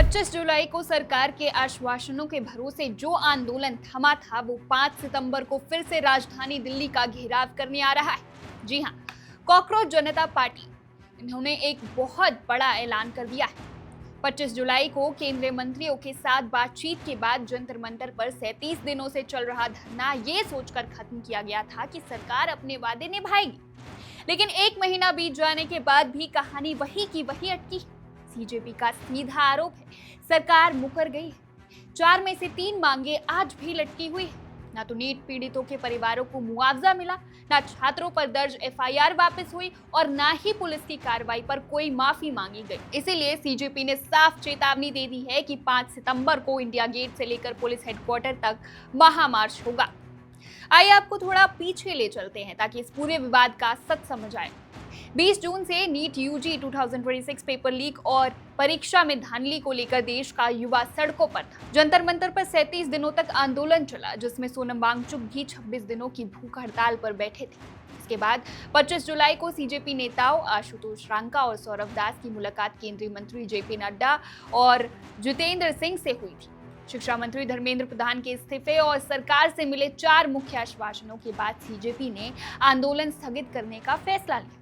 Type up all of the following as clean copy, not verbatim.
25 जुलाई को सरकार के आश्वासनों के भरोसे जो आंदोलन थमा था वो 5 सितंबर को फिर से राजधानी दिल्ली का घेराव करने आ रहा है। जी हां, कॉकरोच जनता पार्टी इन्होंने एक बहुत बड़ा ऐलान कर दिया है। 25 जुलाई को केंद्रीय मंत्रियों के साथ बातचीत के बाद जंतर मंतर पर 37 दिनों से चल रहा धरना ये सोचकर खत्म किया गया था कि सरकार अपने वादे निभाएगी, लेकिन एक महीना बीत जाने के बाद भी कहानी वही की वही अटकी। सीजेपी का सीधा आरोप है सरकार मुकर गई है। 4 में से 3 मांगे आज भी लटकी हुई है। ना तो नीट पीड़ितों के परिवारों को मुआवजा मिला, ना छात्रों पर दर्ज एफआईआर वापस हुई और ना ही पुलिस की कार्रवाई पर कोई माफी मांगी गई। इसीलिए सीजेपी ने साफ चेतावनी दे दी है कि 5 सितंबर को इंडिया गेट से लेकर पुलिस हेडक्वार्टर तक महामार्च होगा। आइए आपको थोड़ा पीछे ले चलते हैं ताकि इस पूरे विवाद का सच समझ आए। 20 जून से नीट यूजी 2026 पेपर लीक और परीक्षा में धांधली को लेकर देश का युवा सड़कों पर था। जंतर मंतर पर 37 दिनों तक आंदोलन चला, जिसमें सोनम वांगचुक भी 26 दिनों की भूख हड़ताल पर बैठे थे। इसके बाद 25 जुलाई को सीजेपी नेताओं आशुतोष रांका और सौरभ दास की मुलाकात केंद्रीय मंत्री जेपी नड्डा और जितेंद्र सिंह से हुई थी। शिक्षा मंत्री धर्मेंद्र प्रधान के इस्तीफे और सरकार से मिले 4 मुख्य आश्वासनों के बाद सीजेपी ने आंदोलन स्थगित करने का फैसला लिया।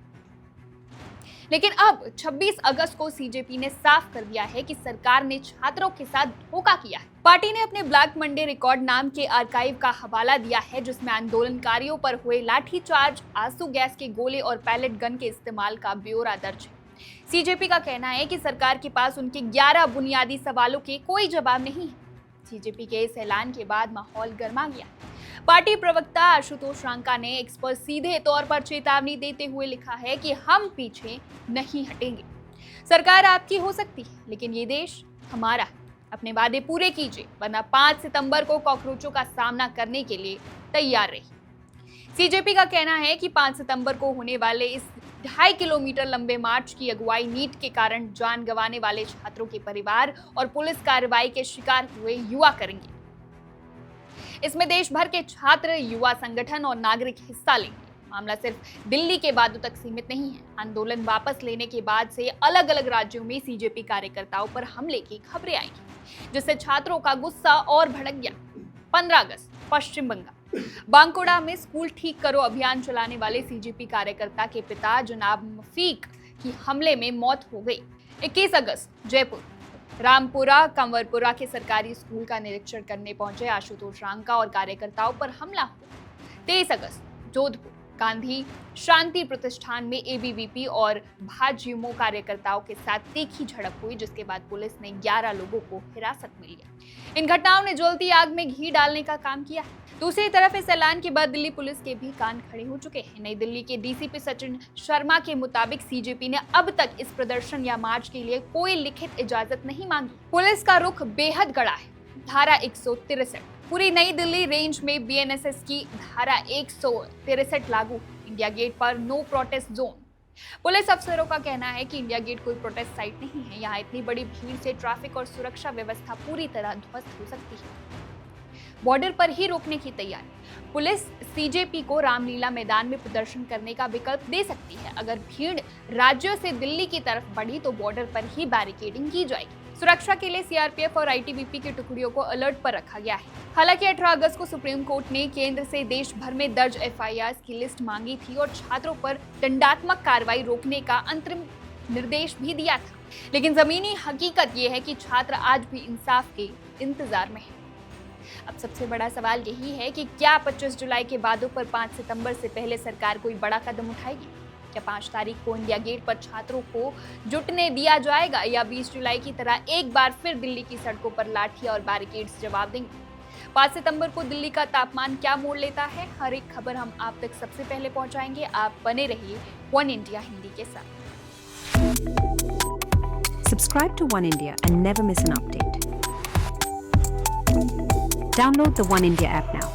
लेकिन अब 26 अगस्त को सीजेपी ने साफ कर दिया है कि सरकार ने छात्रों के साथ धोखा किया है। पार्टी ने अपने ब्लैक मंडे रिकॉर्ड नाम के आर्काइव का हवाला दिया है, जिसमें आंदोलनकारियों पर हुए लाठीचार्ज, आंसू गैस के गोले और पैलेट गन के इस्तेमाल का ब्यौरा दर्ज है। सीजेपी का कहना है कि सरकार के पास उनके 11 बुनियादी सवालों के कोई जवाब नहीं है। सीजेपी के इस ऐलान के बाद माहौल गर्मा गया। पार्टी प्रवक्ता आशुतोष रांका ने एक्स पर सीधे तौर पर चेतावनी देते हुए लिखा है कि हम पीछे नहीं हटेंगे। सरकार आपकी हो सकती है, लेकिन ये देश हमारा है। अपने वादे पूरे कीजिए, वरना 5 सितंबर को कॉकरोचों का सामना करने के लिए तैयार रहिए। सीजेपी का कहना है कि 5 सितंबर को होने वाले इस 2.5 किलोमीटर लंबे मार्च की अगुवाई नीट के कारण जान गंवाने वाले छात्रों के परिवार और पुलिस कार्रवाई के शिकार हुए युवा करेंगे। इसमें देश भर के छात्र, युवा संगठन और नागरिक हिस्सा लेंगे। मामला सिर्फ दिल्ली के वादों तक सीमित नहीं है। आंदोलन वापस लेने के बाद से अलग अलग राज्यों में सीजेपी कार्यकर्ताओं पर हमले की खबरें आई, जिससे छात्रों का गुस्सा और भड़क गया। 15 अगस्त पश्चिम बंगाल बांकुड़ा में स्कूल ठीक करो अभियान चलाने वाले सीजेपी कार्यकर्ता के पिता जनाब मफीक की हमले में मौत हो गई। 21 अगस्त जयपुर रामपुरा कंवरपुरा के सरकारी स्कूल का निरीक्षण करने पहुंचे आशुतोष रांका और कार्यकर्ताओं पर हमला हुआ। 23 अगस्त जोधपुर गांधी शांति प्रतिष्ठान में एबीवीपी और भाजयुमो कार्यकर्ताओं के साथ तीखी झड़प हुई, जिसके बाद पुलिस ने 11 लोगों को हिरासत में लिया। इन घटनाओं ने जलती आग में घी डालने का काम किया। दूसरी तरफ इस ऐलान के बाद दिल्ली पुलिस के भी कान खड़े हो चुके हैं। नई दिल्ली के डीसीपी सचिन शर्मा के मुताबिक सीजेपी ने अब तक इस प्रदर्शन या मार्च के लिए कोई लिखित इजाजत नहीं मांगी। पुलिस का रुख बेहद कड़ा है। धारा 163 पूरी नई दिल्ली रेंज में बीएनएसएस की धारा 163 लागू। इंडिया गेट पर नो प्रोटेस्ट जोन। पुलिस अफसरों का कहना है कि इंडिया गेट कोई प्रोटेस्ट साइट नहीं है। यहाँ इतनी बड़ी भीड़ से ट्रैफिक और सुरक्षा व्यवस्था पूरी तरह ध्वस्त हो सकती है। बॉर्डर पर ही रोकने की तैयारी। पुलिस सीजेपी को रामलीला मैदान में प्रदर्शन करने का विकल्प दे सकती है। अगर भीड़ राज्यों से दिल्ली की तरफ बढ़ी तो बॉर्डर पर ही बैरिकेडिंग की जाएगी। सुरक्षा के लिए सीआरपीएफ और आईटीबीपी की टुकड़ियों को अलर्ट पर रखा गया है। हालांकि 18 अगस्त को सुप्रीम कोर्ट ने केंद्र से देश भर में दर्ज एफआईआर की लिस्ट मांगी थी और छात्रों पर दंडात्मक कार्रवाई रोकने का अंतरिम निर्देश भी दिया था। लेकिन जमीनी हकीकत यह है कि छात्र आज भी इंसाफ के इंतजार में है। अब सबसे बड़ा सवाल यही है कि क्या 25 जुलाई के वादों पर 5 सितंबर से पहले सरकार कोई बड़ा कदम उठाएगी? क्या 5 तारीख को इंडिया गेट पर छात्रों को जुटने दिया जाएगा, या 20 जुलाई की तरह एक बार फिर दिल्ली की सड़कों पर लाठी और बैरिकेड्स जवाब देंगे? 5 सितंबर को दिल्ली का तापमान क्या मोड़ लेता है, हर एक खबर हम आप तक सबसे पहले पहुंचाएंगे। आप बने रहिए वन इंडिया हिंदी के साथ। Subscribe to One India and never miss an update. Download the One India app now.